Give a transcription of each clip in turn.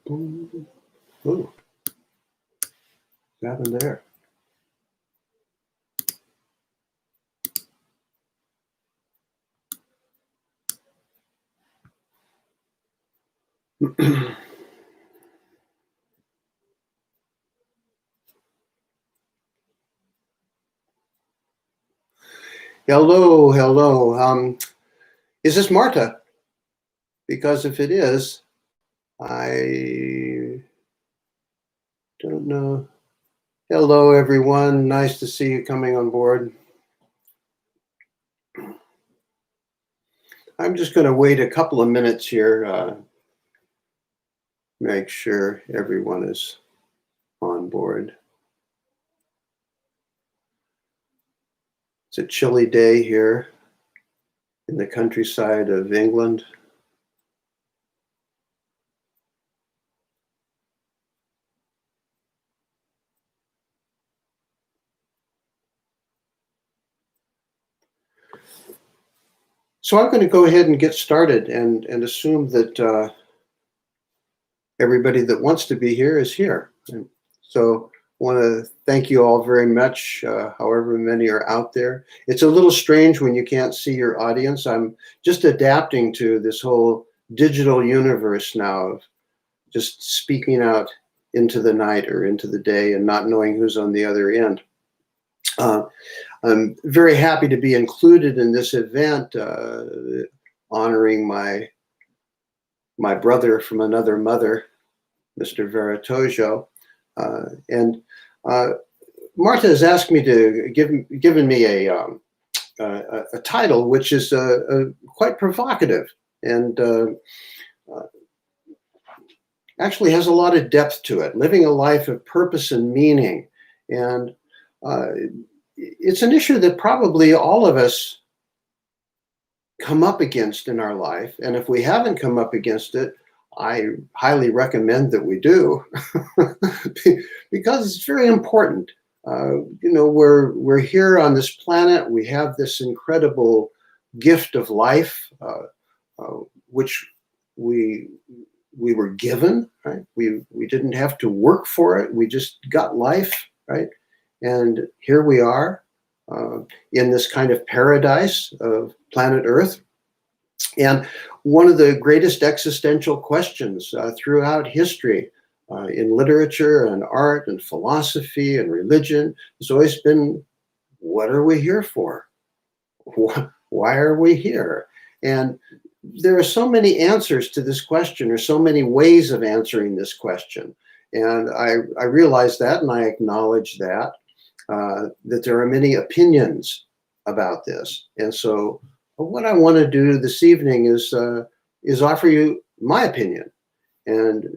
Ooh, what happened there? Hello, hello. Is this Marta? Because if it is, I don't know. Hello, everyone. Nice to see you coming on board. I'm just going to wait a couple of minutes here, make sure everyone is on board. It's a chilly day here in the countryside of England. So I'm going to go ahead and get started and assume that everybody that wants to be here is here. And so I want to thank you all very much, however many are out there. It's a little strange when you can't see your audience. I'm just adapting to this whole digital universe now of just speaking out into the night or into the day and not knowing who's on the other end. I'm very happy to be included in this event, honoring my brother from another mother, Mr. Veritojo. And Marta has asked me to given me a title which is quite provocative and actually has a lot of depth to it. Living a life of purpose and meaning, and it's an issue that probably all of us come up against in our life. And if we haven't come up against it, I highly recommend that we do, because it's very important. You know, we're here on this planet. We have this incredible gift of life, which we were given, right? We didn't have to work for it. We just got life, right? And here we are in this kind of paradise of planet Earth. And one of the greatest existential questions throughout history in literature and art and philosophy and religion has always been, what are we here for? Why are we here? And there are so many answers to this question, or so many ways of answering this question. And I realize that, and I acknowledge that. That there are many opinions about this. And so what I want to do this evening is offer you my opinion. And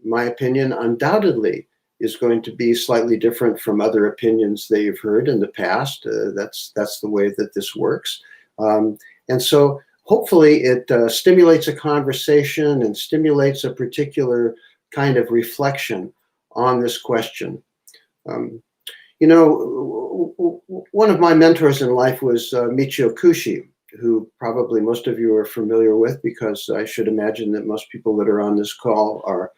my opinion undoubtedly is going to be slightly different from other opinions that you've heard in the past. That's the way that this works. And so hopefully it stimulates a conversation and stimulates a particular kind of reflection on this question. You know, one of my mentors in life was Michio Kushi, who probably most of you are familiar with, because I should imagine that most people that are on this call are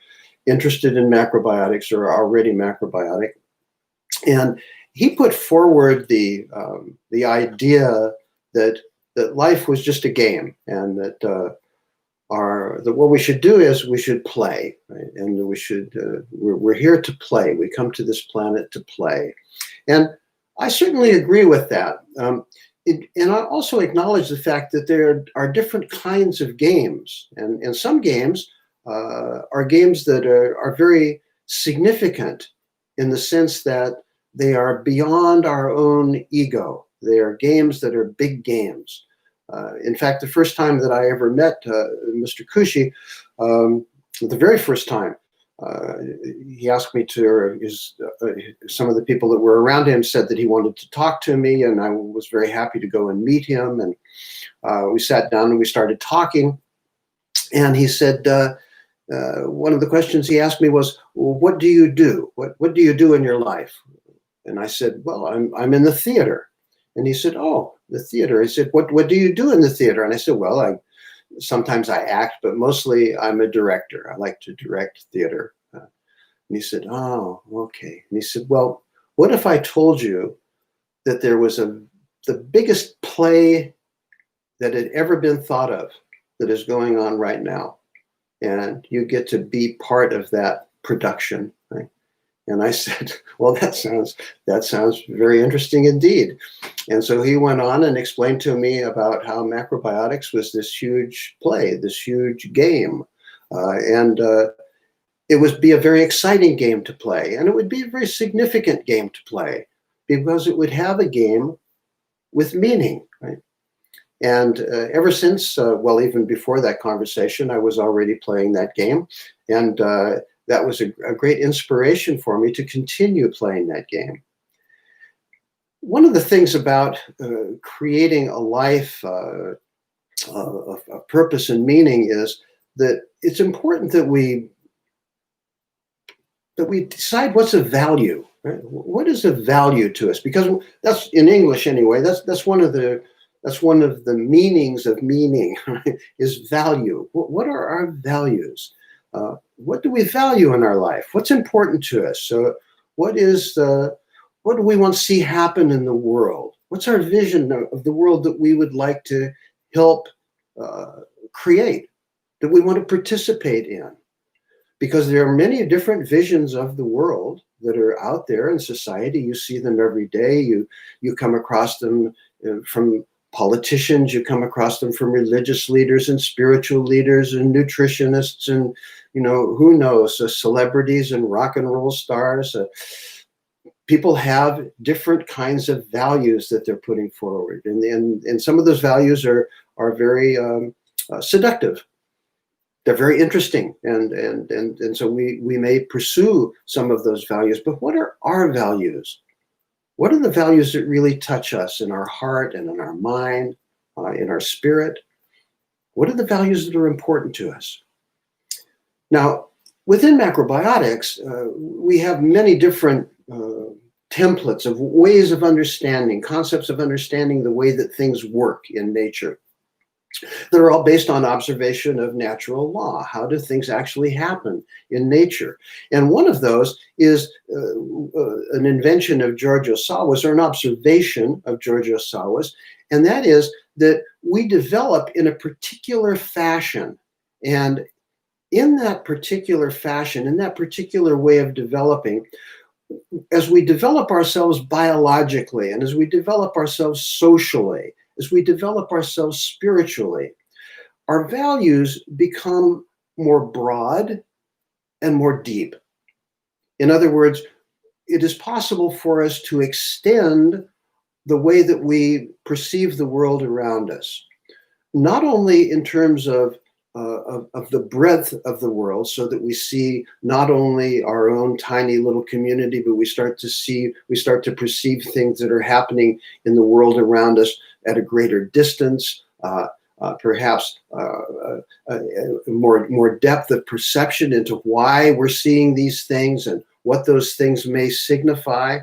interested in macrobiotics or are already macrobiotic. And he put forward the idea that life was just a game, and that what we should do is we should play, right? And we should we're here to play. We come to this planet to play, and I certainly agree with that. And I also acknowledge the fact that there are different kinds of games, and some games are games that are very significant in the sense that they are beyond our own ego. They are games that are big games. In fact, the first time that I ever met Mr. Kushi, the very first time, he asked me to, or some of the people that were around him said that he wanted to talk to me, and I was very happy to go and meet him. And we sat down and we started talking. And he said, one of the questions he asked me was, well, what do you do? What do you do in your life? And I said, well, I'm in the theater. And he said, oh, the theater. He said, what do you do in the theater? And I said, well, sometimes I act, but mostly I'm a director. I like to direct theater. And he said, oh, okay. And he said, well, what if I told you that there was the biggest play that had ever been thought of that is going on right now, and you get to be part of that production, right? And I said, well, that sounds very interesting indeed. And so he went on and explained to me about how macrobiotics was this huge play, this huge game. And it would be a very exciting game to play. And it would be a very significant game to play because it would have a game with meaning, right? And ever since, well, even before that conversation, I was already playing that game. And that was a great inspiration for me to continue playing that game. One of the things about creating a life of purpose and meaning is that it's important that we decide what's of value. Right? What is of value to us? Because that's, in English anyway, that's one of the meanings of meaning, right? Is value. What are our values? What do we value in our life? What's important to us? So what do we want to see happen in the world? What's our vision of the world that we would like to help create, that we want to participate in? Because there are many different visions of the world that are out there in society. You see them every day. You come across them from politicians, you come across them from religious leaders and spiritual leaders and nutritionists and, who knows, celebrities and rock and roll stars. People have different kinds of values that they're putting forward. And some of those values are very seductive. They're very interesting. And so we may pursue some of those values, but what are our values? What are the values that really touch us in our heart and in our mind, in our spirit? What are the values that are important to us? Now, within macrobiotics, we have many different templates of ways of understanding, concepts of understanding the way that things work in nature. They're all based on observation of natural law. How do things actually happen in nature? And one of those is an invention of George Osawa's, or an observation of George Osawa's, and that is that we develop in a particular fashion. And in that particular fashion, in that particular way of developing, as we develop ourselves biologically, and as we develop ourselves socially, as we develop ourselves spiritually, our values become more broad and more deep. In other words, it is possible for us to extend the way that we perceive the world around us, not only in terms of the breadth of the world, so that we see not only our own tiny little community, but we start to perceive things that are happening in the world around us at a greater distance, perhaps more depth of perception into why we're seeing these things and what those things may signify.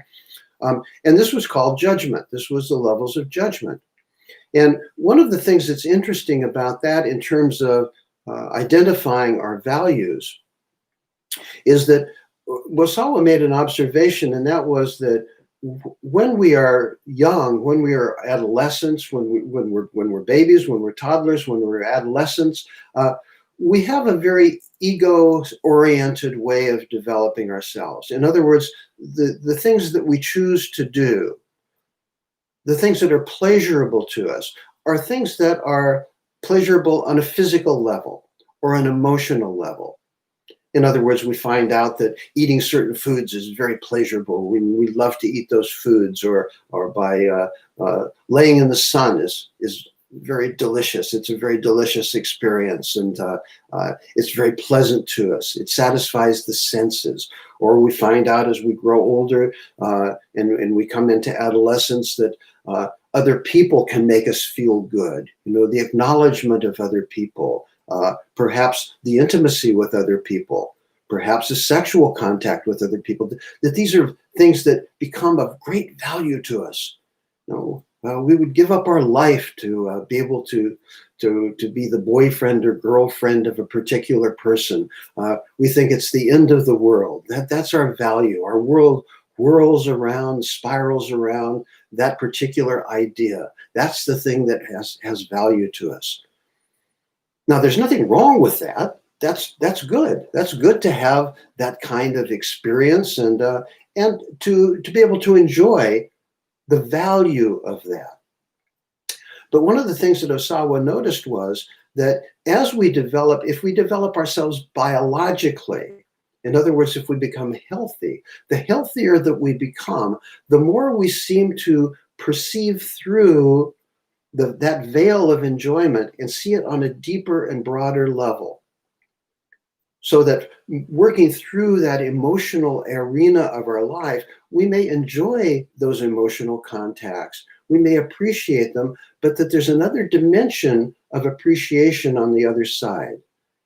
And this was called judgment. This was the levels of judgment. And one of the things that's interesting about that in terms of identifying our values is that Osawa made an observation, and that was that when we are young, when we are adolescents, when we're babies, when we're toddlers, when we're adolescents, we have a very ego-oriented way of developing ourselves. In other words, the things that we choose to do, the things that are pleasurable to us, are things that are pleasurable on a physical level or an emotional level. In other words, we find out that eating certain foods is very pleasurable. We love to eat those foods, or by laying in the sun is very delicious. It's a very delicious experience, and it's very pleasant to us. It satisfies the senses. Or we find out as we grow older and we come into adolescence that other people can make us feel good. The acknowledgement of other people, perhaps the intimacy with other people, perhaps a sexual contact with other people, that these are things that become of great value to us. We would give up our life to be able to be the boyfriend or girlfriend of a particular person. We think it's the end of the world. That's our value. Our world whirls around, spirals around that particular idea. That's the thing that has value to us. Now, there's nothing wrong with that. That's good. That's good to have that kind of experience and to be able to enjoy the value of that. But one of the things that Osawa noticed was that as we develop, if we develop ourselves biologically, in other words, if we become healthy, the healthier that we become, the more we seem to perceive through that veil of enjoyment and see it on a deeper and broader level. So that working through that emotional arena of our life, we may enjoy those emotional contacts. We may appreciate them, but that there's another dimension of appreciation on the other side.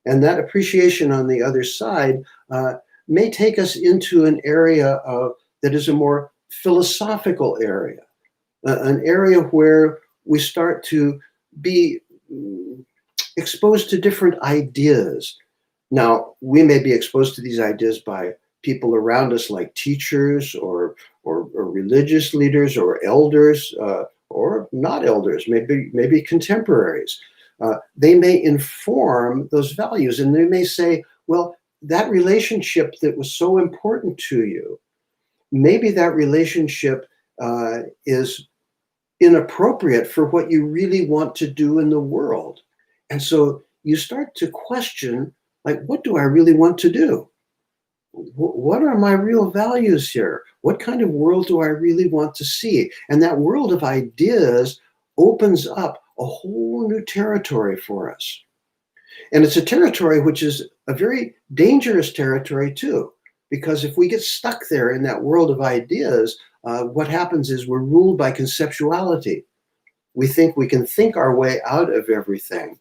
And that appreciation on the other side may take us into an area that is a more philosophical area, an area where we start to be exposed to different ideas. Now, we may be exposed to these ideas by people around us, like teachers or religious leaders or elders or not elders, maybe contemporaries. They may inform those values, and they may say, well, that relationship that was so important to you, maybe that relationship is inappropriate for what you really want to do in the world. And so you start to question, like, what do I really want to do? What are my real values here? What kind of world do I really want to see? And that world of ideas opens up a whole new territory for us. And it's a territory which is a very dangerous territory too, because if we get stuck there in that world of ideas, what happens is we're ruled by conceptuality. We think we can think our way out of everything.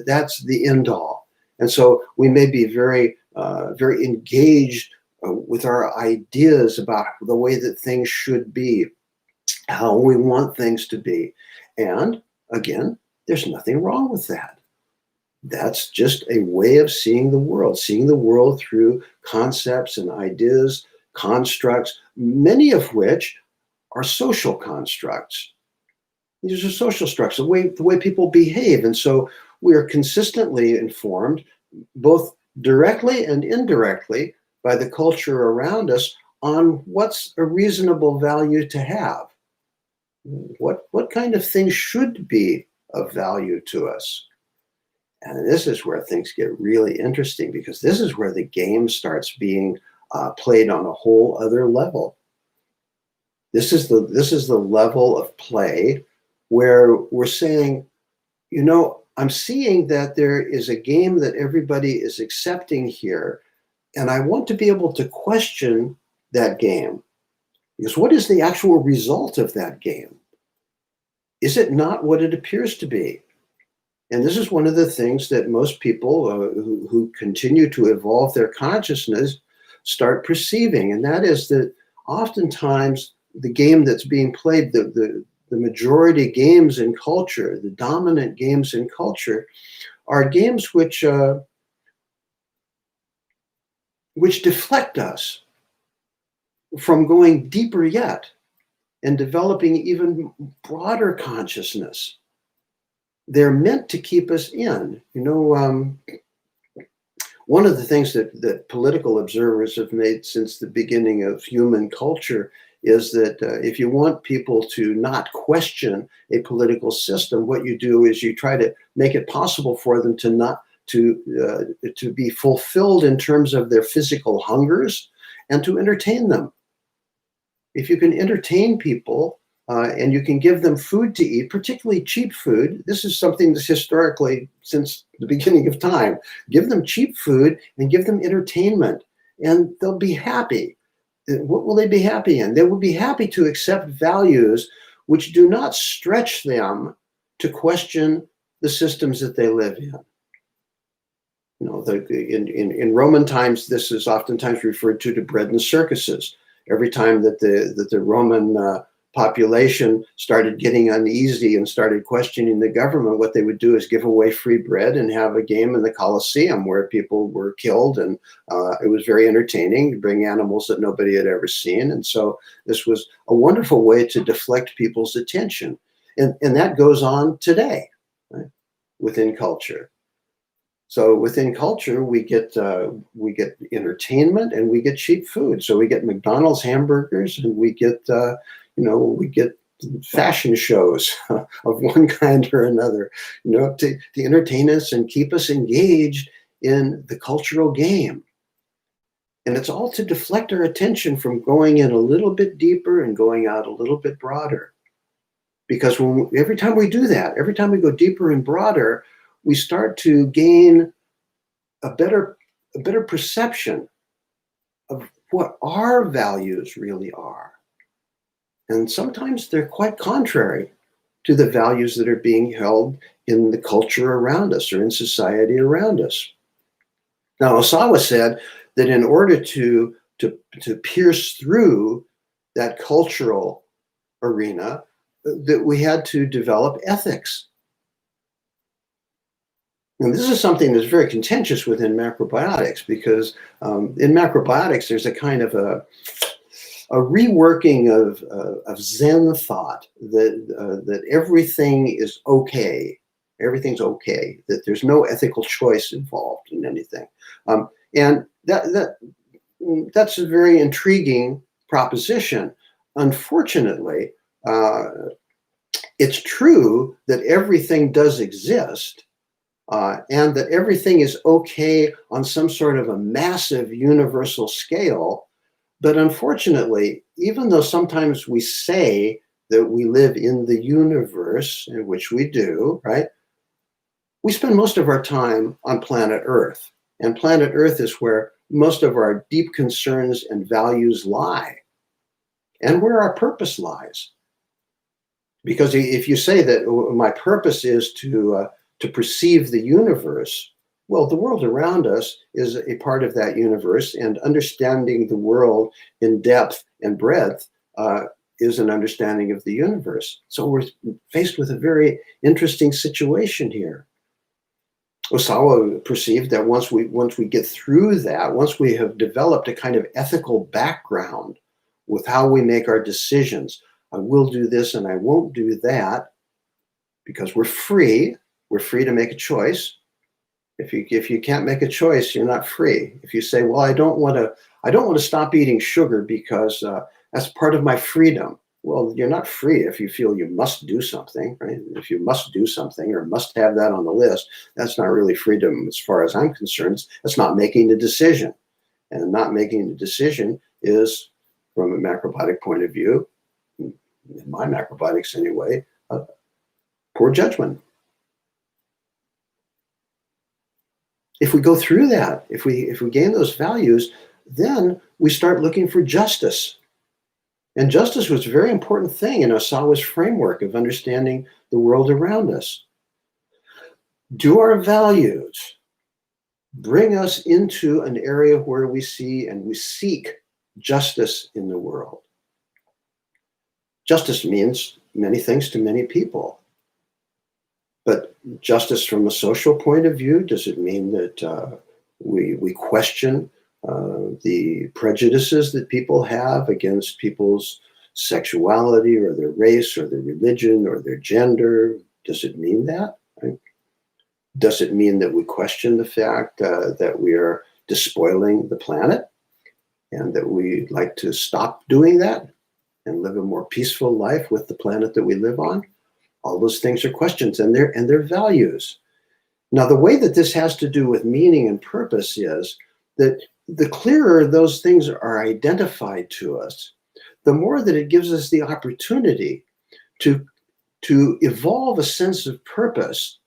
That's the end all. And so we may be very engaged with our ideas about the way that things should be, how we want things to be. And again, there's nothing wrong with that. That's just a way of seeing the world through concepts and ideas, constructs, many of which are social constructs. These are social structures, the way people behave. And so we are consistently informed, both directly and indirectly, by the culture around us on what's a reasonable value to have. What kind of things should be of value to us? And this is where things get really interesting, because this is where the game starts being played on a whole other level. This is the level of play where we're saying, you know, I'm seeing that there is a game that everybody is accepting here, and I want to be able to question that game. Because what is the actual result of that game? Is it not what it appears to be? And this is one of the things that most people who continue to evolve their consciousness start perceiving, and that is that oftentimes the game that's being played, the majority games in culture, the dominant games in culture, are games which deflect us from going deeper yet and developing even broader consciousness. They're meant to keep us in. You know, one of the things that political observers have made since the beginning of human culture is that if you want people to not question a political system, what you do is you try to make it possible for them to be fulfilled in terms of their physical hungers and to entertain them. If you can entertain people and you can give them food to eat, particularly cheap food, this is something that's historically, since the beginning of time, give them cheap food and give them entertainment, and they'll be happy. What will they be happy in? They will be happy to accept values which do not stretch them to question the systems that they live in. You know, in Roman times, this is oftentimes referred to bread and circuses. Every time that the Roman population started getting uneasy and started questioning the government, what they would do is give away free bread and have a game in the Coliseum where people were killed. And it was very entertaining to bring animals that nobody had ever seen. And so this was a wonderful way to deflect people's attention. And that goes on today, right, within culture. So within culture, we get entertainment and we get cheap food. So we get McDonald's hamburgers and we get fashion shows of one kind or another, to entertain us and keep us engaged in the cultural game. And it's all to deflect our attention from going in a little bit deeper and going out a little bit broader. Because every time we do that, every time we go deeper and broader, we start to gain a better perception of what our values really are. And sometimes they're quite contrary to the values that are being held in the culture around us or in society around us. Now, Osawa said that in order to pierce through that cultural arena, that we had to develop ethics. And this is something that's very contentious within macrobiotics, because in macrobiotics, there's a kind of a reworking of Zen thought that everything is okay. Everything's okay, that there's no ethical choice involved in anything. And that's a very intriguing proposition. Unfortunately, it's true that everything does exist, and that everything is okay on some sort of a massive universal scale. But unfortunately, even though sometimes we say that we live in the universe, in which we do, right? We spend most of our time on planet Earth. And planet Earth is where most of our deep concerns and values lie, and where our purpose lies. Because if you say that my purpose is to perceive the universe, well, the world around us is a part of that universe, and understanding the world in depth and breadth is an understanding of the universe. So we're faced with a very interesting situation here. Osawa perceived that once we get through that, once we have developed a kind of ethical background with how we make our decisions, I will do this and I won't do that, because we're free. We're free to make a choice. If you can't make a choice, you're not free. If you say, well, I don't want to stop eating sugar because that's part of my freedom. Well, you're not free if you feel you must do something, right? If you must do something or must have that on the list, that's not really freedom as far as I'm concerned. That's not making the decision. And not making the decision is, from a macrobiotic point of view, in my macrobiotics anyway, poor judgment. If we go through that, if we gain those values, then we start looking for justice. And justice was a very important thing in Osawa's framework of understanding the world around us. Do our values bring us into an area where we see and we seek justice in the world? Justice means many things to many people. But justice from a social point of view, does it mean that we question the prejudices that people have against people's sexuality or their race or their religion or their gender? Does it mean that? Right? Does it mean that we question the fact that we are despoiling the planet and that we like to stop doing that and live a more peaceful life with the planet that we live on? All those things are questions, and they're values. Now, the way that this has to do with meaning and purpose is that the clearer those things are identified to us, the more that it gives us the opportunity to evolve a sense of purpose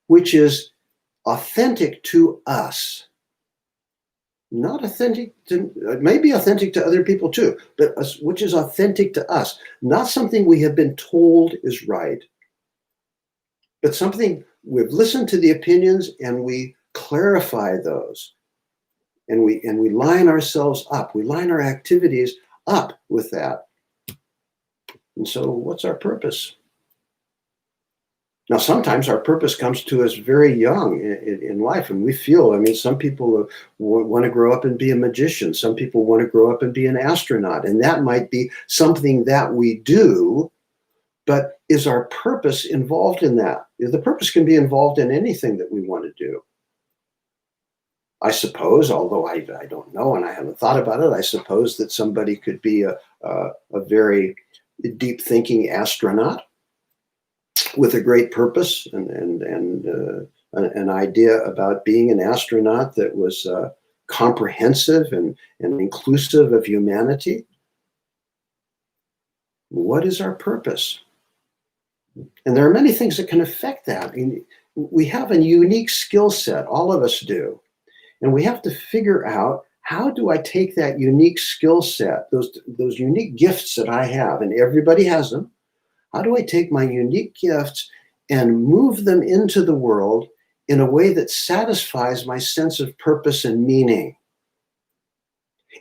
which is authentic to us. Not authentic to, it may be authentic to other people too, but which is authentic to us. Not something we have been told is right, but something we've listened to the opinions and we clarify those. And we line ourselves up. We line our activities up with that. And so what's our purpose? Now, sometimes our purpose comes to us very young in life, and we feel, I mean, some people want to grow up and be a magician. Some people want to grow up and be an astronaut, and that might be something that we do, but is our purpose involved in that? The purpose can be involved in anything that we want to do. I suppose, although I don't know and I haven't thought about it, I suppose that somebody could be a very deep thinking astronaut with a great purpose and an idea about being an astronaut that was comprehensive and inclusive of humanity. What is our purpose? And there are many things that can affect that. I mean, we have a unique skill set, all of us do. And we have to figure out, how do I take that unique skill set, those unique gifts that I have, and everybody has them, how do I take my unique gifts and move them into the world in a way that satisfies my sense of purpose and meaning?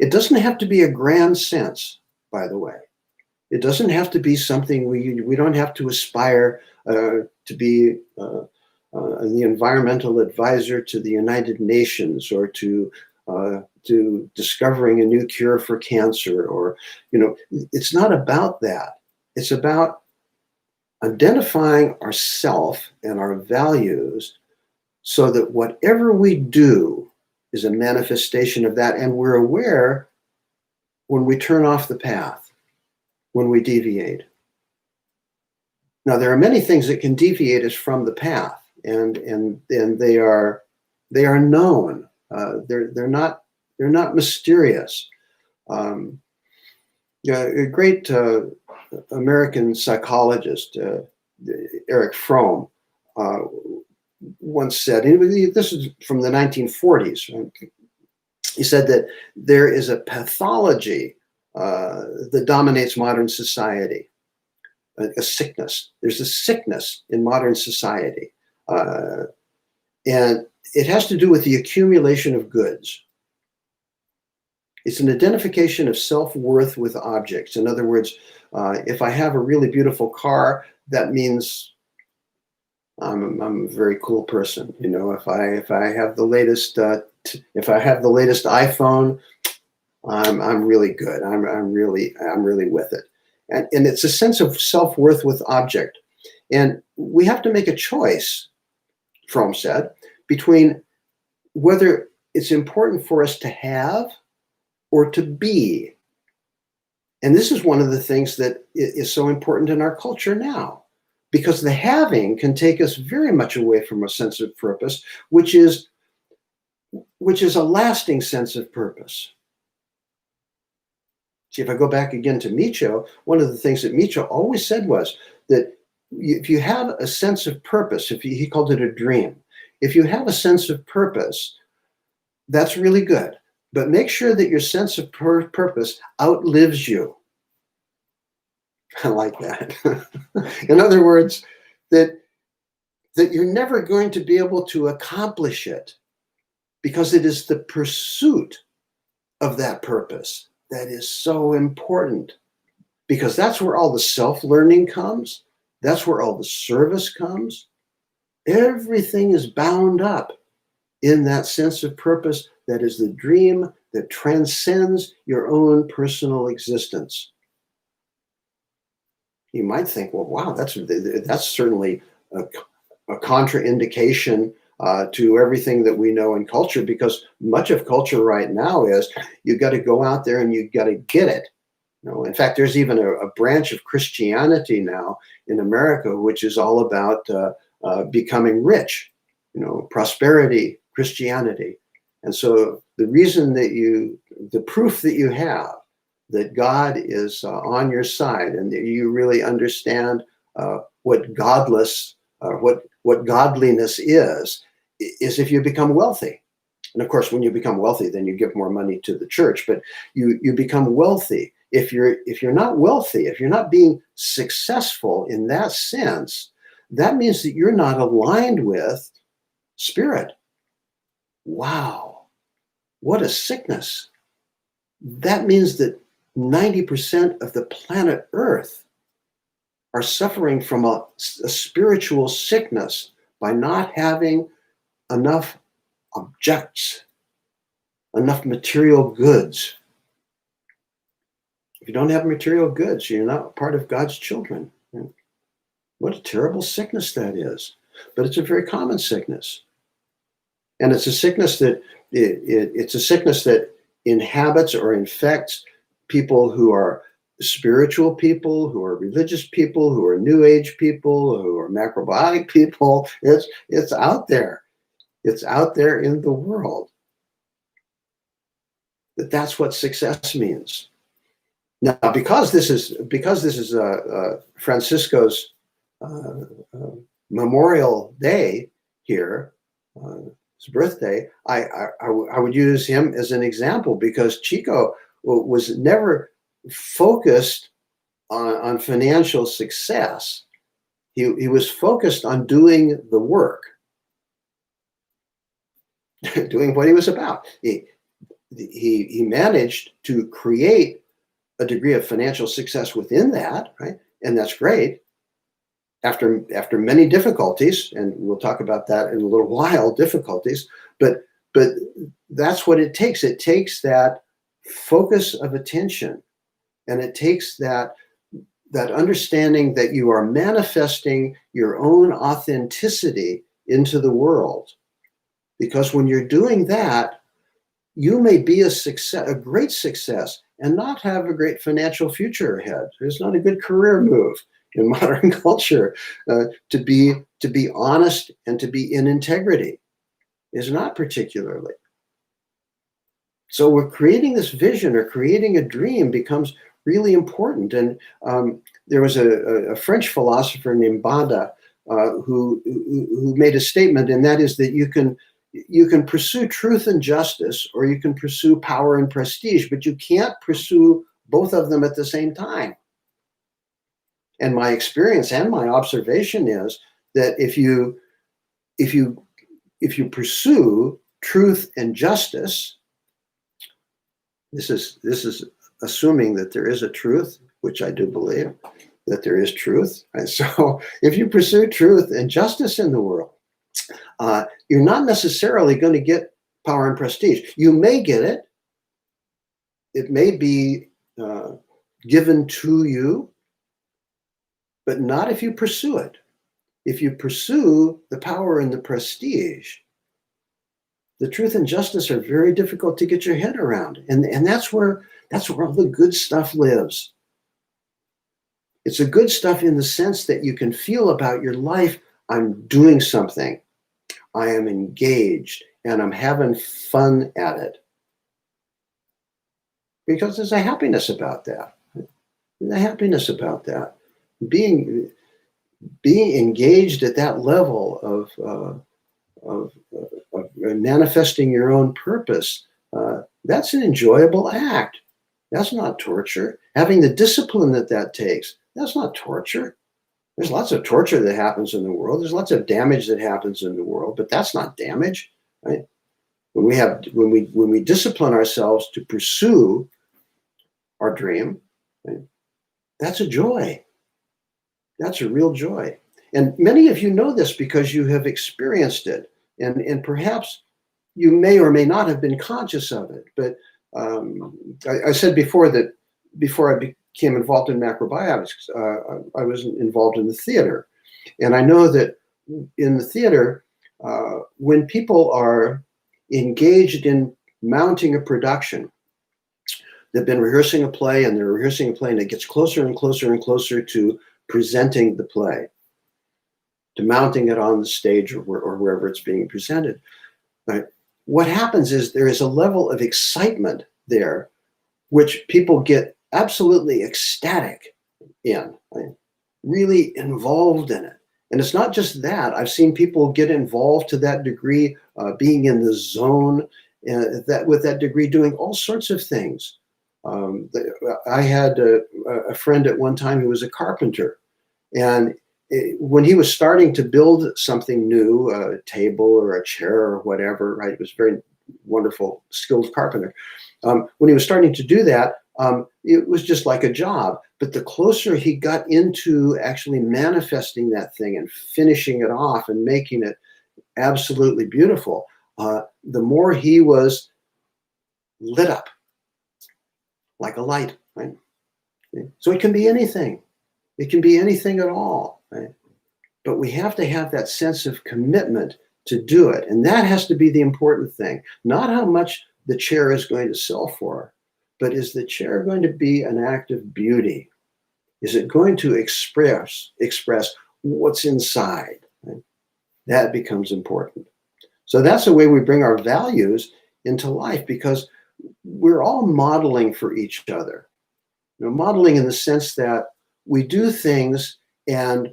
It doesn't have to be a grand sense, by the way. It doesn't have to be something we don't have to aspire to be the environmental advisor to the United Nations, or to discovering a new cure for cancer, or, it's not about that. It's about identifying ourself and our values so that whatever we do is a manifestation of that, and we're aware when we turn off the path, when we deviate. Now, there are many things that can deviate us from the path, and they are known. They're not mysterious. A great American psychologist, Erich Fromm, once said, this is from the 1940s, he said that there is a pathology that dominates modern society, a sickness. There's a sickness in modern society. And it has to do with the accumulation of goods. It's an identification of self-worth with objects. In other words, if I have a really beautiful car, that means I'm a very cool person. If I have the latest iPhone, I'm really good. I'm really with it. And it's a sense of self-worth with object. And we have to make a choice, Fromm said, between whether it's important for us to have or to be. And this is one of the things that is so important in our culture now, because the having can take us very much away from a sense of purpose, which is a lasting sense of purpose. See, if I go back again to Micho, one of the things that Micho always said was that if you have a sense of purpose, he called it a dream, if you have a sense of purpose, that's really good. But make sure that your sense of purpose outlives you. I like that. In other words, that you're never going to be able to accomplish it, because it is the pursuit of that purpose that is so important, because that's where all the self-learning comes. That's where all the service comes. Everything is bound up in that sense of purpose that is the dream that transcends your own personal existence. You might think, well, wow, that's certainly a contraindication to everything that we know in culture, because much of culture right now is you got to go out there and you got to get it. In fact, there's even a branch of Christianity now in America which is all about becoming rich, prosperity Christianity. And so the reason that the proof that you have that God is on your side, and that you really understand what godliness is if you become wealthy. And of course, when you become wealthy, then you give more money to the church, but you become wealthy. If you're not wealthy, if you're not being successful in that sense, that means that you're not aligned with spirit. Wow, what a sickness. That means that 90% of the planet Earth are suffering from a spiritual sickness by not having enough objects, enough material goods. If you don't have material goods, you're not part of God's children. What a terrible sickness that is. But it's a very common sickness. And it's a sickness that it's a sickness that inhabits or infects people who are spiritual people, who are religious people, who are New Age people, who are macrobiotic people. It's out there. It's out there in the world. That's what success means. Now, because this is Francisco's Memorial Day here, his birthday, I would use him as an example, because Chico was never focused on financial success. He was focused on doing the work, doing what he was about. He managed to create a degree of financial success within that, right? And that's great. After many difficulties, and we'll talk about that in a little while, difficulties, but that's what it takes. It takes that focus of attention, and it takes that understanding that you are manifesting your own authenticity into the world. Because when you're doing that, you may be a great success, and not have a great financial future ahead. It's not a good career move in modern culture to be honest and to be in integrity. Is not particularly. So we're creating this vision, or creating a dream becomes really important. And there was a French philosopher named Vida who made a statement, and that is that you can pursue truth and justice, or you can pursue power and prestige, but you can't pursue both of them at the same time. And my experience and my observation is that if you pursue truth and justice, this is assuming that there is a truth, which I do believe that there is truth. And so if you pursue truth and justice in the world, you're not necessarily going to get power and prestige. You may get it. It may be given to you, but not if you pursue it. If you pursue the power and the prestige, the truth and justice are very difficult to get your head around. And that's where all the good stuff lives. It's the good stuff in the sense that you can feel about your life, I'm doing something. I am engaged, and I'm having fun at it. Because there's a happiness about that. There's a happiness about that. Being engaged at that level of manifesting your own purpose, that's an enjoyable act. That's not torture. Having the discipline that takes, that's not torture. There's lots of torture that happens in the world. There's lots of damage that happens in the world, but that's not damage, right? When we discipline ourselves to pursue our dream, right, that's a joy. That's a real joy. And many of you know this because you have experienced it. And perhaps you may or may not have been conscious of it. But I said before that before I became involved in macrobiotics, I was involved in the theater. And I know that in the theater, when people are engaged in mounting a production, they've been rehearsing a play, and they're rehearsing a play, and it gets closer and closer and closer to presenting the play, to mounting it on the stage or wherever it's being presented. Right? What happens is there is a level of excitement there, which people get absolutely ecstatic in, right? Really involved in it. And it's not just that. I've seen people get involved to that degree, being in the zone, with that degree, doing all sorts of things. I had a friend at one time who was a carpenter, and when he was starting to build something new, a table or a chair or whatever, right? It was a very wonderful, skilled carpenter. When he was starting to do that, it was just like a job. But the closer he got into actually manifesting that thing and finishing it off and making it absolutely beautiful, the more he was lit up like a light, right? So it can be anything. It can be anything at all, right? But we have to have that sense of commitment to do it. And that has to be the important thing. Not how much the chair is going to sell for, but is the chair going to be an act of beauty? Is it going to express what's inside? Right? That becomes important. So that's the way we bring our values into life, because we're all modeling for each other. You know, modeling in the sense that we do things and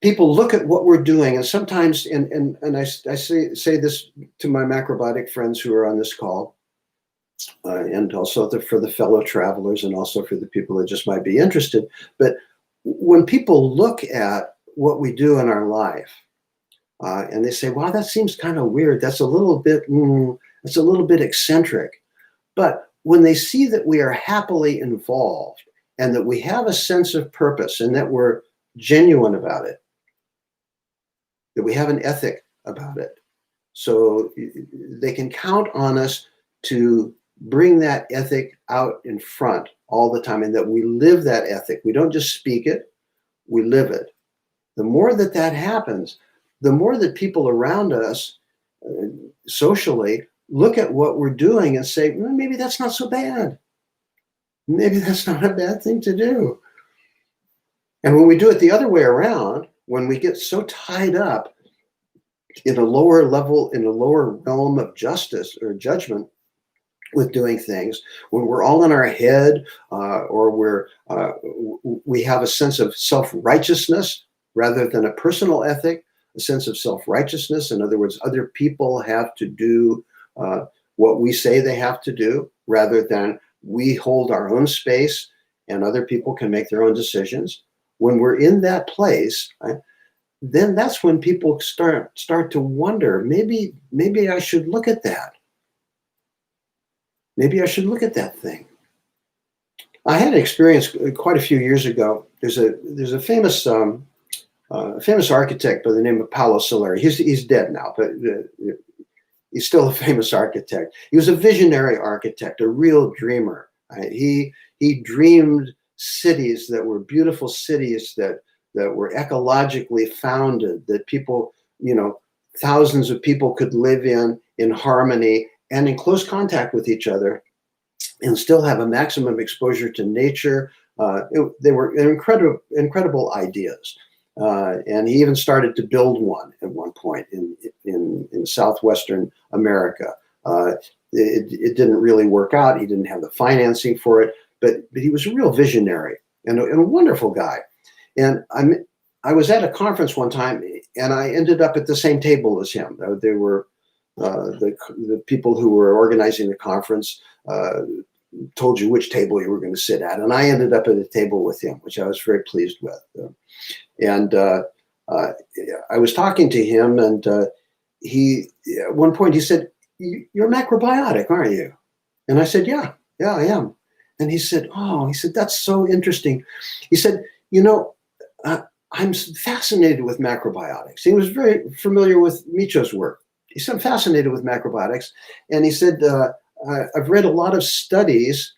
people look at what we're doing, and sometimes, and I say this to my macrobiotic friends who are on this call, and also for the fellow travelers, and also for the people that just might be interested. But when people look at what we do in our life, and they say, "Wow, that seems kind of weird. That's a little bit, it's a little bit eccentric." But when they see that we are happily involved and that we have a sense of purpose and that we're genuine about it, that we have an ethic about it, so they can count on us to bring that ethic out in front all the time, and that we live that ethic. We don't just speak it, we live it. The more that that happens, the more that people around us socially look at what we're doing and say, maybe that's not so bad. Maybe that's not a bad thing to do. And when we do it the other way around, when we get so tied up in a lower level, in a lower realm of justice or judgment with doing things, when we're all in our head, or we have a sense of self-righteousness rather than a personal ethic, a sense of self-righteousness. In other words, other people have to do what we say they have to do, rather than we hold our own space and other people can make their own decisions. When we're in that place, right, then that's when people start to wonder, maybe I should look at that. Maybe I should look at that thing. I had an experience quite a few years ago. There's a famous architect by the name of Paolo Soleri. He's dead now, but he's still a famous architect. He was a visionary architect, a real dreamer. Right? He dreamed cities that were beautiful cities that were ecologically founded, that people, thousands of people could live in harmony and in close contact with each other, and still have a maximum exposure to nature. They were incredible ideas. And he even started to build one at one point in southwestern America. It didn't really work out. He didn't have the financing for it, but he was a real visionary and a wonderful guy. And I was at a conference one time, and I ended up at the same table as him. There were the people who were organizing the conference told you which table you were going to sit at, and I ended up at a table with him, which I was very pleased with. And I was talking to him, and he, at one point, he said, "You're macrobiotic, aren't you?" And I said, "Yeah, I am." And he said, "That's so interesting." He said, "I'm fascinated with macrobiotics." He was very familiar with Micho's work. He said, "I'm fascinated with macrobiotics." And he said, "I've read a lot of studies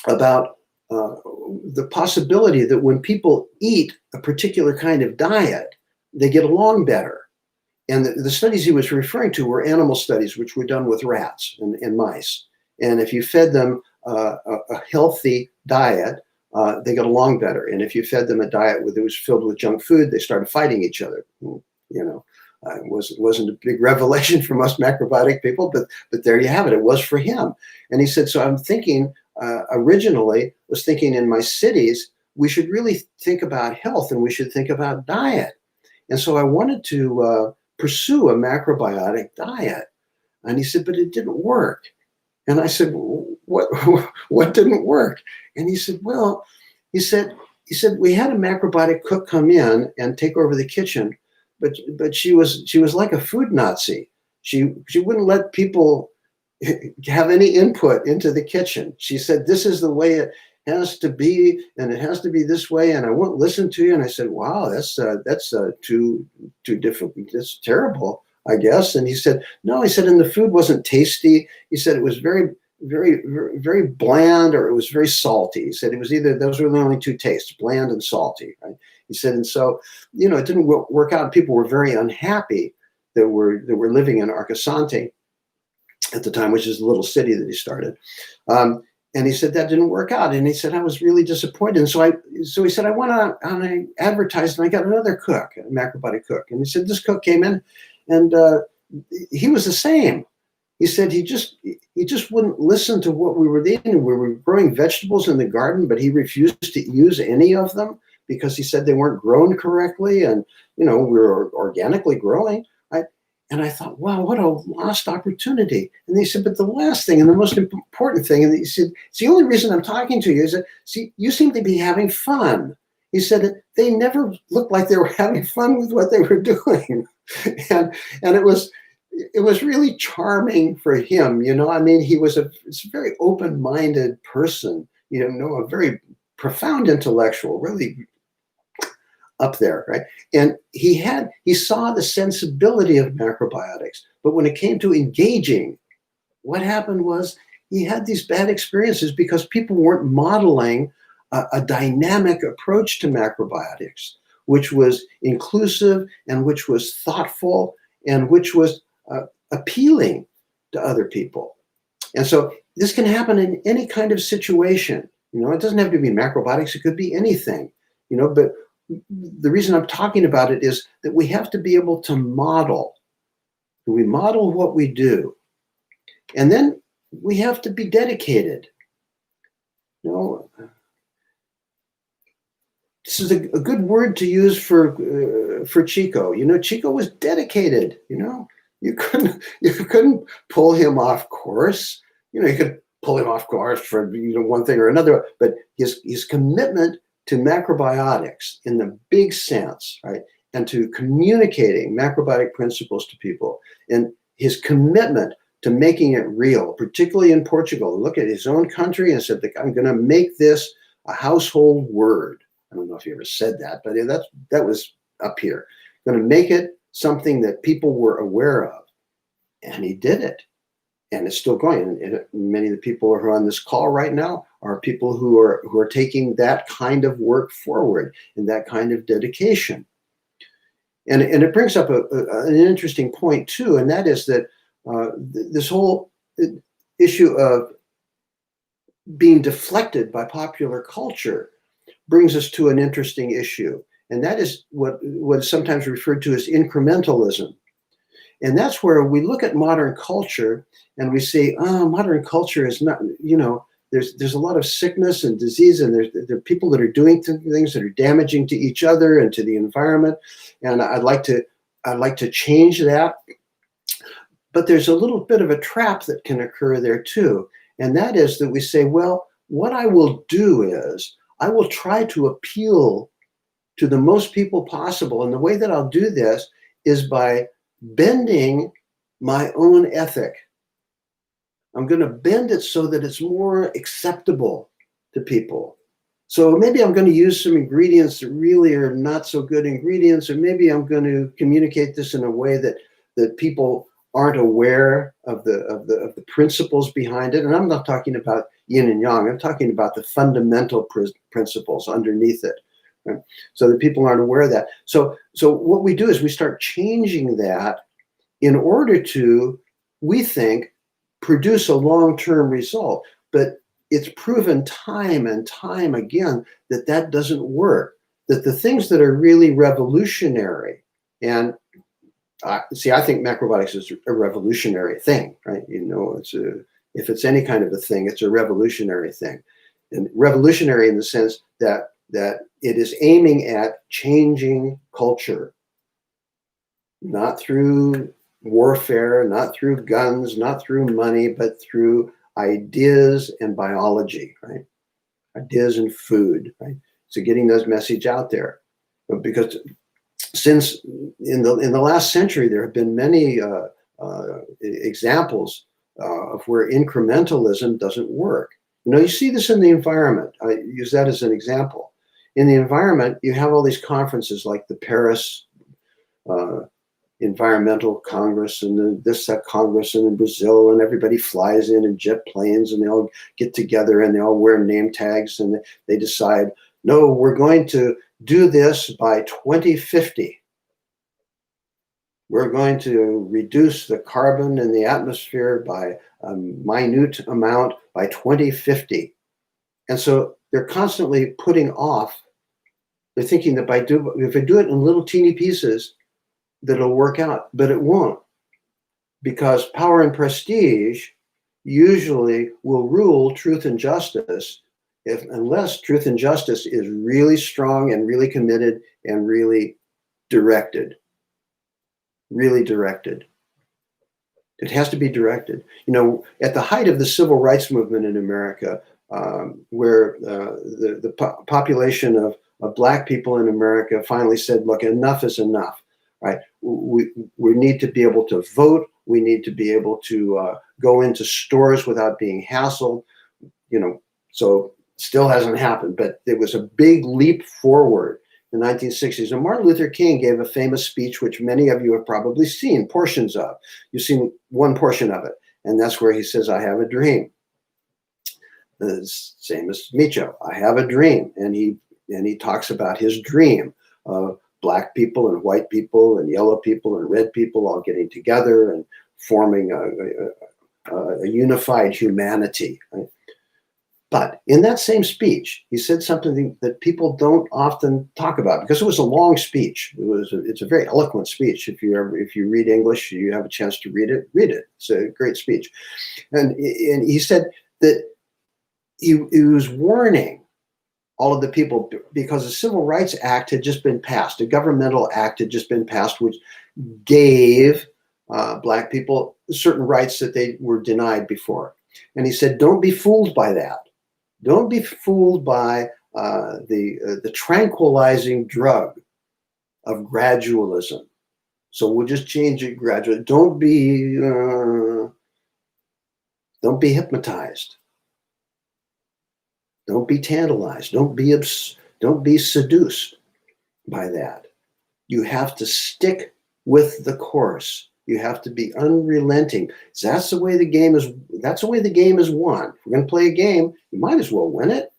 about the possibility that when people eat a particular kind of diet, they get along better." And the studies he was referring to were animal studies, which were done with rats and mice. And if you fed them a healthy diet, they got along better. And if you fed them a diet that was filled with junk food, they started fighting each other. It wasn't a big revelation for most macrobiotic people, but there you have it. It was for him. And he said, "So I'm thinking, originally was thinking in my cities, we should really think about health and we should think about diet. And so I wanted to pursue a macrobiotic diet." And he said, "But it didn't work." And I said, "What didn't work?" And he said, "Well," he said, "we had a macrobiotic cook come in and take over the kitchen, but she was like a food Nazi. She wouldn't let people have any input into the kitchen. She said, this is the way it has to be, and it has to be this way, and I won't listen to you. And I said, wow, that's too difficult. That's terrible, I guess. And he said, no, he said, and the food wasn't tasty. He said it was very, very, very, very bland, or it was very salty. He said it was either, those were the only two tastes, bland and salty, right? He said, and so, you know, it didn't work out. People were very unhappy that were living in Arcasante at the time, which is the little city that he started. And he said that didn't work out. And he said, I was really disappointed. And so he said, I went on an advertised, and I got another cook, a macrobiotic cook. And he said, this cook came in, and he was the same. He said he just wouldn't listen to what we were eating. We were growing vegetables in the garden, but he refused to use any of them because he said they weren't grown correctly. And, you know, we were organically growing. And I thought, wow, what a lost opportunity. And they said, but the last thing and the most important thing, and he said, it's the only reason I'm talking to you is that, see, you seem to be having fun. He said, they never looked like they were having fun with what they were doing. And it was really charming for him. You know, I mean, he was a very open-minded person, you know, a very profound intellectual, really up there, right? And he saw the sensibility of macrobiotics, but when it came to engaging, what happened was he had these bad experiences because people weren't modeling a dynamic approach to macrobiotics, which was inclusive and which was thoughtful and which was appealing to other people. And so this can happen in any kind of situation. You know, it doesn't have to be macrobiotics, it could be anything, you know, but the reason I'm talking about it is that we have to be able to model. We model what we do. And then we have to be dedicated. You know, this is a good word to use for Chico. You know, Chico was dedicated. You know, you couldn't pull him off course. You know, you could pull him off course for, you know, one thing or another, but his commitment to macrobiotics in the big sense, right? And to communicating macrobiotic principles to people, and his commitment to making it real, particularly in Portugal. Look at his own country and said, I'm going to make this a household word. I don't know if he ever said that, but that was up here. Going to make it something that people were aware of. And he did it. And it's still going. And many of the people who are on this call right now are people who are taking that kind of work forward and that kind of dedication. And it brings up an interesting point too, and that is that this whole issue of being deflected by popular culture brings us to an interesting issue, and that is what is sometimes referred to as incrementalism. And that's where we look at modern culture and we say, oh, modern culture is not, you know, there's a lot of sickness and disease, and there are people that are doing things that are damaging to each other and to the environment. And I'd like to change that. But there's a little bit of a trap that can occur there too. And that is that we say, well, what I will do is I will try to appeal to the most people possible. And the way that I'll do this is by bending my own ethic. I'm going to bend it so that it's more acceptable to people. So maybe I'm going to use some ingredients that really are not so good ingredients, or maybe I'm going to communicate this in a way that people aren't aware of the principles behind it. And I'm not talking about yin and yang. I'm talking about the fundamental principles underneath it, right? So that people aren't aware of that. So what we do is we start changing that in order to, we think, produce a long-term result. But it's proven time and time again that doesn't work, that the things that are really revolutionary, and I think macrobiotics is a revolutionary thing, right? You know, if it's any kind of a thing, it's a revolutionary thing. And revolutionary in the sense that it is aiming at changing culture, not through warfare, not through guns, not through money, but through ideas and biology, right? Ideas and food, right? So getting those message out there. Because since in the last century, there have been many examples of where incrementalism doesn't work. You know, you see this in the environment. I use that as an example. In the environment, you have all these conferences like the Paris Environmental Congress and that Congress and in Brazil, and everybody flies in jet planes and they all get together and they all wear name tags and they decide, no, we're going to do this by 2050. We're going to reduce the carbon in the atmosphere by a minute amount by 2050. And so they're constantly putting off. They're thinking that if I do it in little teeny pieces, that it'll work out, but it won't. Because power and prestige usually will rule truth and justice unless truth and justice is really strong and really committed and really directed. Really directed. It has to be directed. You know, at the height of the civil rights movement in America, where the population of Black people in America finally said, look, enough is enough, right? We need to be able to vote. We need to be able to go into stores without being hassled, you know, so still hasn't happened, but there was a big leap forward in the 1960s. And Martin Luther King gave a famous speech, which many of you have probably seen portions of. You've seen one portion of it, and that's where he says, I have a dream. The same as Micho, I have a dream. And he talks about his dream of Black people and white people and yellow people and red people all getting together and forming a unified humanity. Right? But in that same speech, he said something that people don't often talk about because it was a long speech. It's a very eloquent speech. If you read English, you have a chance to read it. Read it. It's a great speech. And he said that he was warning all of the people because the Civil Rights Act had just been passed. A governmental act had just been passed, which gave Black people certain rights that they were denied before. And he said, don't be fooled by that. Don't be fooled by the tranquilizing drug of gradualism. So we'll just change it gradually. Don't be hypnotized. Don't be tantalized. Don't be seduced by that. You have to stick with the course. You have to be unrelenting. That's the way the game is. That's the way the game is won. If we're going to play a game, you might as well win it.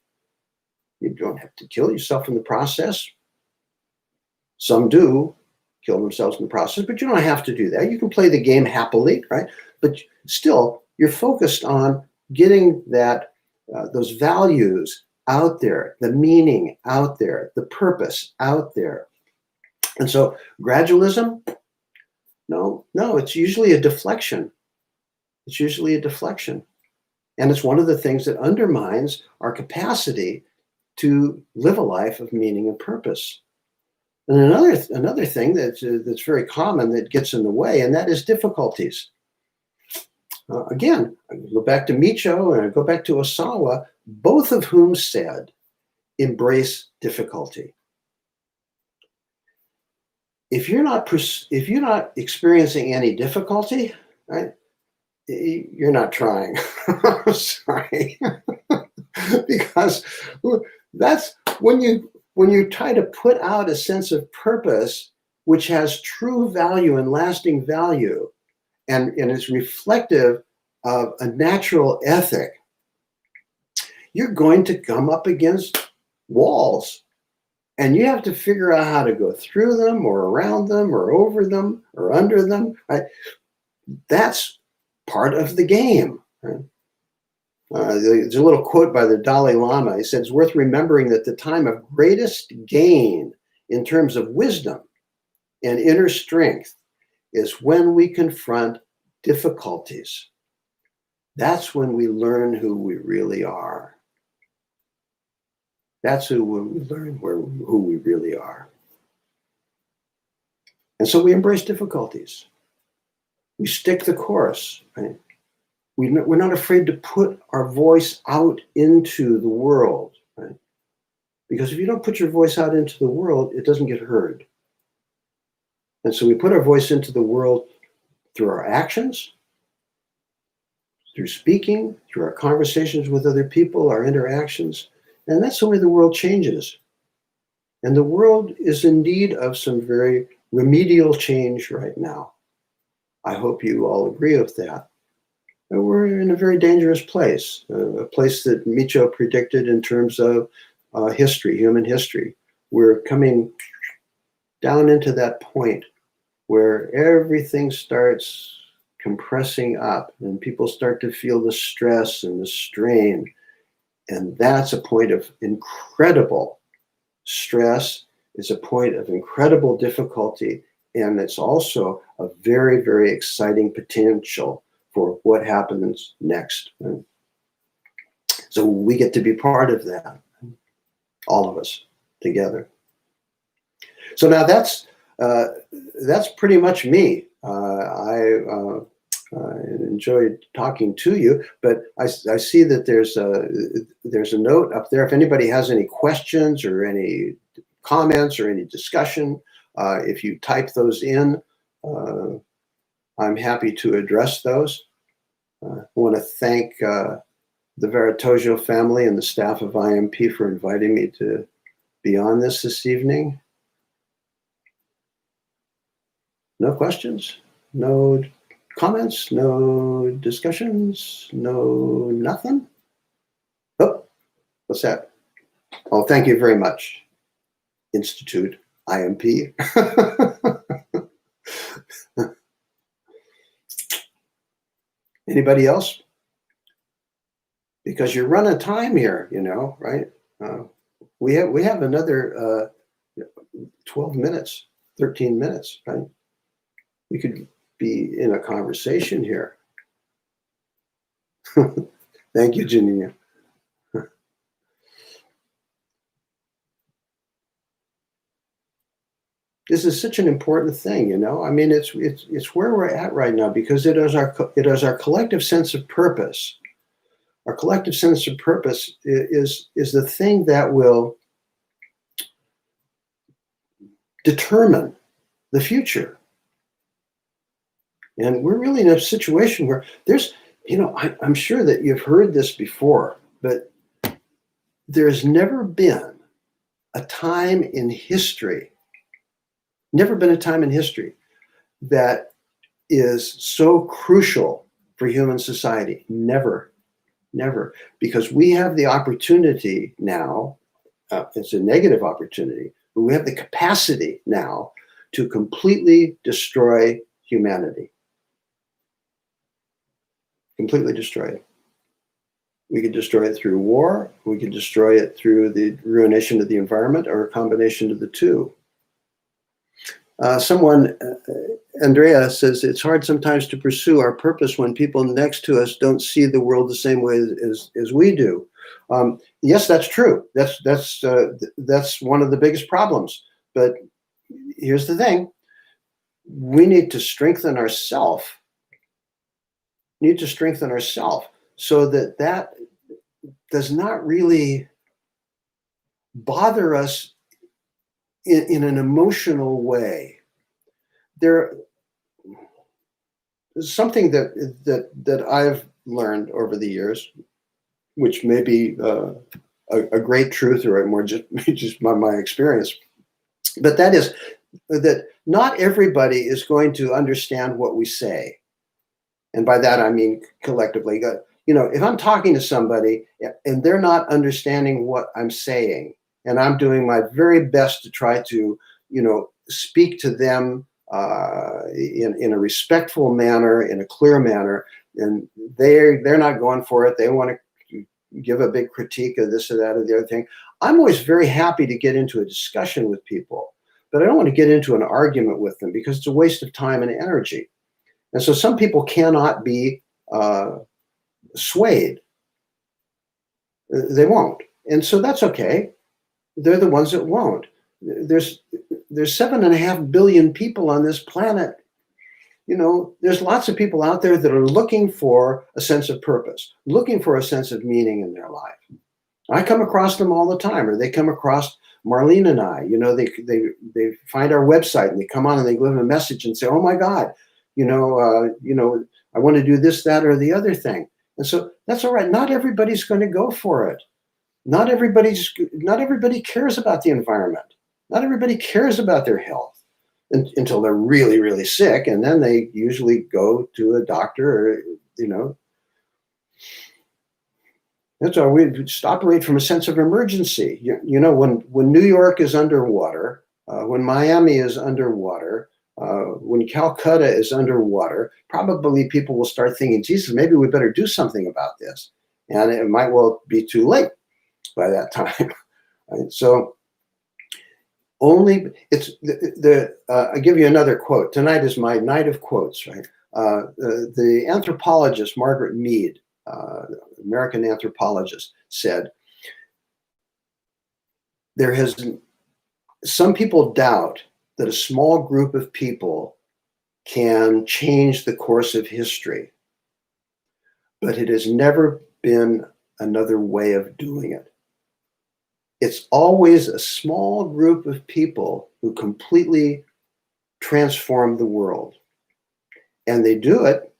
You don't have to kill yourself in the process. Some do kill themselves in the process, but you don't have to do that. You can play the game happily, right? But still, you're focused on getting that those values out there, the meaning out there, the purpose out there. And so, gradualism. No, it's usually a deflection. It's usually a deflection. And it's one of the things that undermines our capacity to live a life of meaning and purpose. And another thing that's very common that gets in the way, and that is difficulties. Again, I go back to Micho and I go back to Osawa, both of whom said, embrace difficulty. If you're not experiencing any difficulty, right, you're not trying. I'm sorry, because that's when you try to put out a sense of purpose, which has true value and lasting value, and is reflective of a natural ethic. You're going to come up against walls. And you have to figure out how to go through them or around them or over them or under them. Right? That's part of the game. Right? There's a little quote by the Dalai Lama. He said, it's worth remembering that the time of greatest gain in terms of wisdom and inner strength is when we confront difficulties. That's when we learn who we really are. That's when we learn who we really are. And so we embrace difficulties. We stick the course. Right? We're not afraid to put our voice out into the world. Right? Because if you don't put your voice out into the world, it doesn't get heard. And so we put our voice into the world through our actions, through speaking, through our conversations with other people, our interactions. And that's the way the world changes. And the world is in need of some very remedial change right now. I hope you all agree with that. And we're in a very dangerous place, a place that Micho predicted in terms of history, human history. We're coming down into that point where everything starts compressing up and people start to feel the stress and the strain. And that's a point of incredible stress. It's a point of incredible difficulty. And it's also a very, very exciting potential for what happens next. So we get to be part of that, all of us together. So now that's pretty much me. I enjoyed talking to you, but I see that there's a note up there. If anybody has any questions or any comments or any discussion, if you type those in, I'm happy to address those. I want to thank the Veritojo family and the staff of IMP for inviting me to be on this evening. No questions? No comments? No discussions? No nothing? Oh, what's that? Oh, thank you very much, Institute IMP. Anybody else? Because you're running time here, you know, right? We have another 12 minutes, 13 minutes, right? We could be in a conversation here. Thank you, Janina. This is such an important thing, you know. I mean, it's where we're at right now because it is our collective sense of purpose. Our collective sense of purpose is the thing that will determine the future. And we're really in a situation where there's, you know, I'm sure that you've heard this before, but there's never been a time in history, that is so crucial for human society. Never. Because we have the opportunity now, it's a negative opportunity, but we have the capacity now to completely destroy humanity. Completely destroy it. We could destroy it through war, we could destroy it through the ruination of the environment, or a combination of the two. Andrea says, it's hard sometimes to pursue our purpose when people next to us don't see the world the same way as we do. Yes, that's true. That's one of the biggest problems. But here's the thing. We need to strengthen ourselves. So that does not really bother us in an emotional way. There's something that I've learned over the years, which may be a great truth or more just my experience, but that is that not everybody is going to understand what we say. And by that, I mean collectively. You know, if I'm talking to somebody and they're not understanding what I'm saying, and I'm doing my very best to try to, you know, speak to them in a respectful manner, in a clear manner, and they're not going for it. They want to give a big critique of this or that or the other thing. I'm always very happy to get into a discussion with people, but I don't want to get into an argument with them because it's a waste of time and energy. And so some people cannot be swayed. They won't. And so that's okay. They're the ones that won't. There's 7.5 billion people on this planet. You know, there's lots of people out there that are looking for a sense of purpose, looking for a sense of meaning in their life. I come across them all the time, or they come across Marlene and I. You know, they find our website and they come on and they leave a message and say, "Oh my God, I want to do this, that, or the other thing." And so that's all right. Not everybody's going to go for it. Not everybody cares about the environment. Not everybody cares about their health until they're really, really sick. And then they usually go to a doctor or, you know. That's why we just operate from a sense of emergency. You know, when New York is underwater, when Miami is underwater, when Calcutta is underwater, probably people will start thinking, Jesus, maybe we better do something about this. And it might well be too late by that time. Right? So only, it's I'll give you another quote. Tonight is my night of quotes, right? The anthropologist Margaret Mead, American anthropologist, said, some people doubt that a small group of people can change the course of history, but it has never been another way of doing it. It's always a small group of people who completely transform the world. And they do it,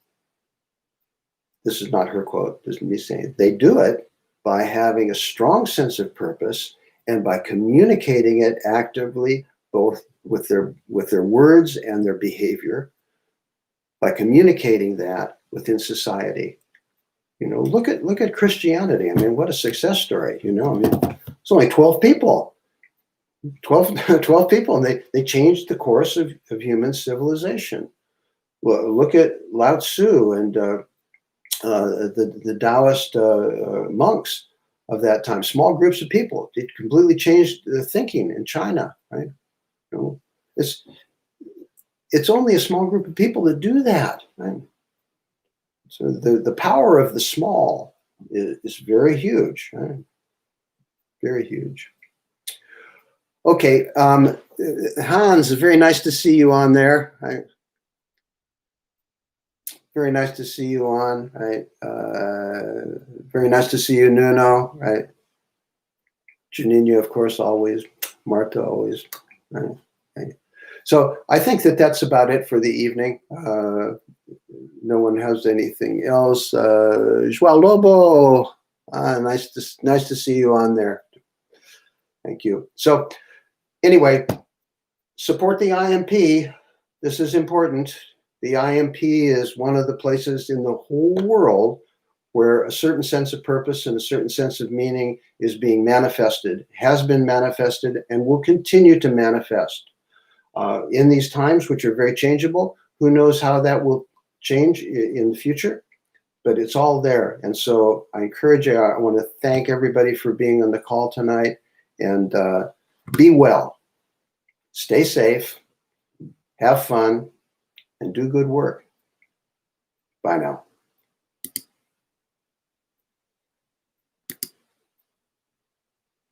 this is not her quote, this is me saying, they do it by having a strong sense of purpose and by communicating it actively, both with their words and their behavior, by communicating that within society. You know, look at Christianity. I mean, what a success story, you know. I mean, it's only 12 people. 12 people, and they changed the course of human civilization. Well, look at Lao Tzu and the Taoist monks of that time. Small groups of people. It completely changed the thinking in China, right? You know, it's only a small group of people that do that, right? So the power of the small is very huge, right? Very huge. Okay, Hans, it's very nice to see you on there. Right? Very nice to see you on. Right? Very nice to see you, Nuno. Right? Janina, of course, always. Marta, always. Right? Right. So I think that's about it for the evening. No one has anything else. João Lobo, nice to see you on there. Thank you. So anyway, support the IMP. This is important. The IMP is one of the places in the whole world where a certain sense of purpose and a certain sense of meaning is being manifested, has been manifested, and will continue to manifest. In these times, which are very changeable, who knows how that will change in the future, but it's all there. And so I encourage you, I want to thank everybody for being on the call tonight, and be well, stay safe, have fun, and do good work. Bye now.